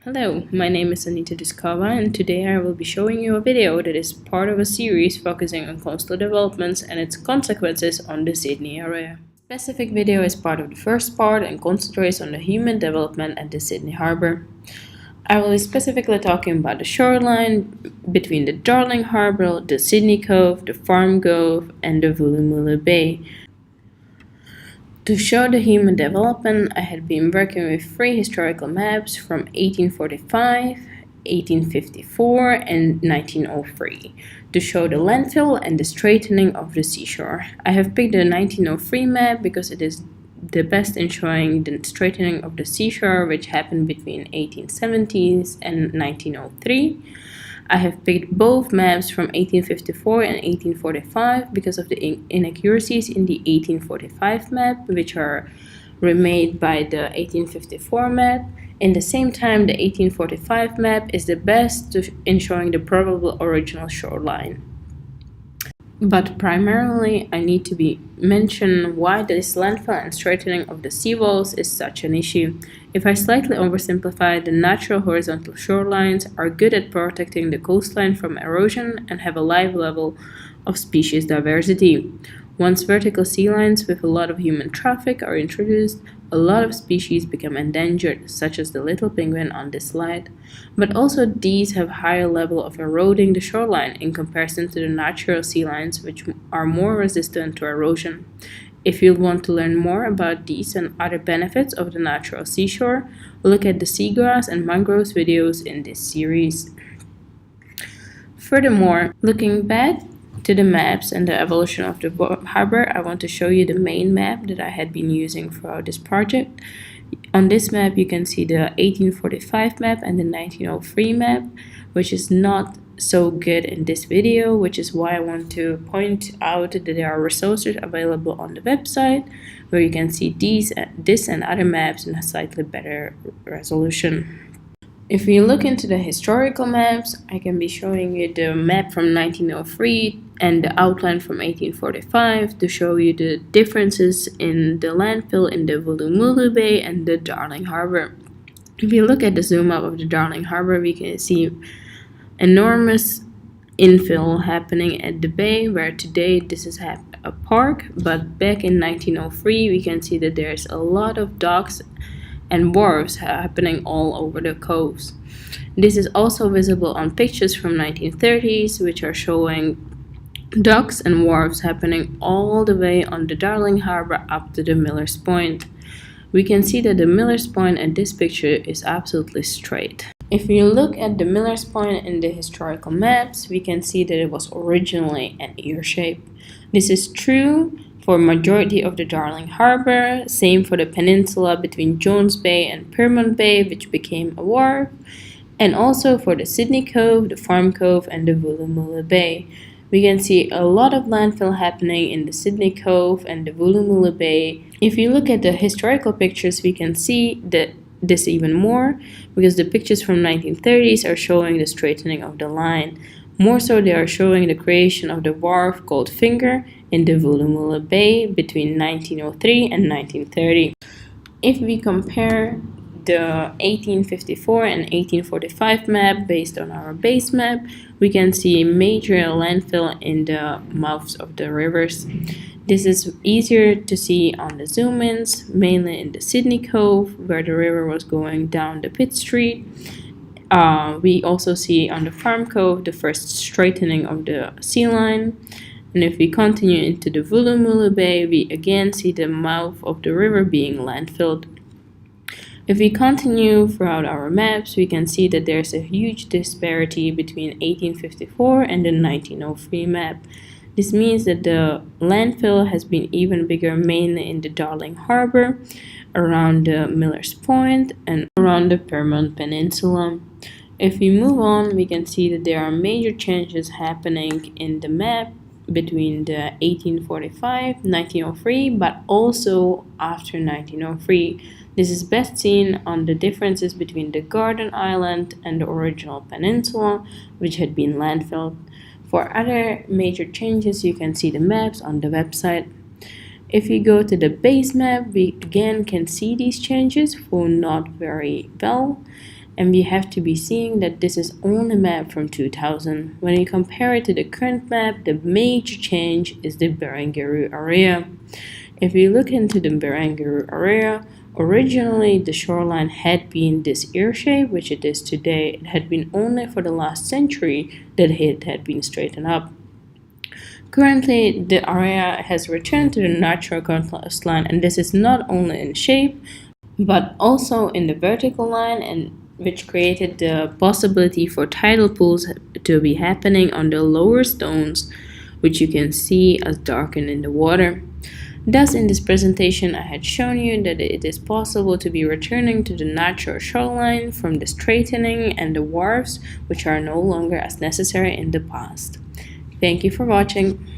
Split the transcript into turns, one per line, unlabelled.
Hello, my name is Anita Discova, and today I will be showing you a video that is part of a series focusing on coastal developments and its consequences on the Sydney area. This specific video is part of the first part and concentrates on the human development at the Sydney Harbour. I will be specifically talking about the shoreline between the Darling Harbour, the Sydney Cove, the Farm Cove, and the Woolloomooloo Bay. To show the human development, I had been working with three historical maps from 1845, 1854, and 1903 to show the landfill and the straightening of the seashore. I have picked the 1903 map because it is the best in showing the straightening of the seashore, which happened between 1870s and 1903. I have picked both maps from 1854 and 1845 because of the inaccuracies in the 1845 map, which are remade by the 1854 map. In the same time, the 1845 map is the best in showing the probable original shoreline. But primarily, I need to mention why this landfill and straightening of the seawalls is such an issue. If I slightly oversimplify, the natural horizontal shorelines are good at protecting the coastline from erosion and have a high level of species diversity. Once vertical sea lines with a lot of human traffic are introduced, a lot of species become endangered, such as the little penguin on this slide. But also these have higher level of eroding the shoreline in comparison to the natural sea lines, which are more resistant to erosion. If you want to learn more about these and other benefits of the natural seashore, look at the seagrass and mangroves videos in this series. Furthermore, looking back to the maps and the evolution of the harbour, I want to show you the main map that I had been using throughout this project. On this map you can see the 1845 map and the 1903 map, which is not so good in this video, which is why I want to point out that there are resources available on the website where you can see this and other maps in a slightly better resolution. If we look into the historical maps, I can be showing you the map from 1903 and the outline from 1845 to show you the differences in the landfill in the Woolloomooloo Bay and the Darling Harbour. If you look at the zoom up of the Darling Harbour, we can see enormous infill happening at the bay, where today this is a park, but back in 1903 we can see that there's a lot of docks and wharves happening all over the coves. This is also visible on pictures from 1930s, which are showing docks and wharves happening all the way on the Darling Harbour up to the Miller's Point. We can see that the Miller's Point in this picture is absolutely straight. If you look at the Miller's Point in the historical maps, we can see that it was originally an ear shape. This is true for majority of the Darling Harbour, same for the peninsula between Jones Bay and Pyrmont Bay, which became a wharf, and also for the Sydney Cove, the Farm Cove, and the Woolloomooloo Bay. We can see a lot of landfill happening in the Sydney Cove and the Woolloomooloo Bay. If you look at the historical pictures, we can see that this even more, because the pictures from 1930s are showing the straightening of the line. More so, they are showing the creation of the wharf called Finger in the Woolloomooloo Bay between 1903 and 1930. If we compare the 1854 and 1845 map based on our base map, we can see major landfill in the mouths of the rivers. This is easier to see on the zoom-ins, mainly in the Sydney Cove, where the river was going down the Pitt Street. We also see on the Farm Cove the first straightening of the sea line. And if we continue into the Woolloomooloo Bay, we again see the mouth of the river being landfilled. If we continue throughout our maps, we can see that there's a huge disparity between 1854 and the 1903 map. This means that the landfill has been even bigger, mainly in the Darling Harbour, around the Miller's Point, and around the Pyrmont Peninsula. If we move on, we can see that there are major changes happening in the map between the 1845, 1903, but also after 1903. This is best seen on the differences between the Garden Island and the original peninsula, which had been landfilled. For other major changes, you can see the maps on the website. If you go to the base map, we again can see these changes, though not very well. And we have to be seeing that this is only a map from 2000. When you compare it to the current map, the major change is the Barangaroo area. If we look into the Barangaroo area, originally the shoreline had been this ear shape, which it is today. It had been only for the last century that it had been straightened up. Currently, the area has returned to the natural coastline, and this is not only in shape, but also in the vertical line, and which created the possibility for tidal pools to be happening on the lower stones, which you can see as darkened in the water. Thus, in this presentation, I had shown you that it is possible to be returning to the natural shoreline from the straightening and the wharves, which are no longer as necessary in the past. Thank you for watching.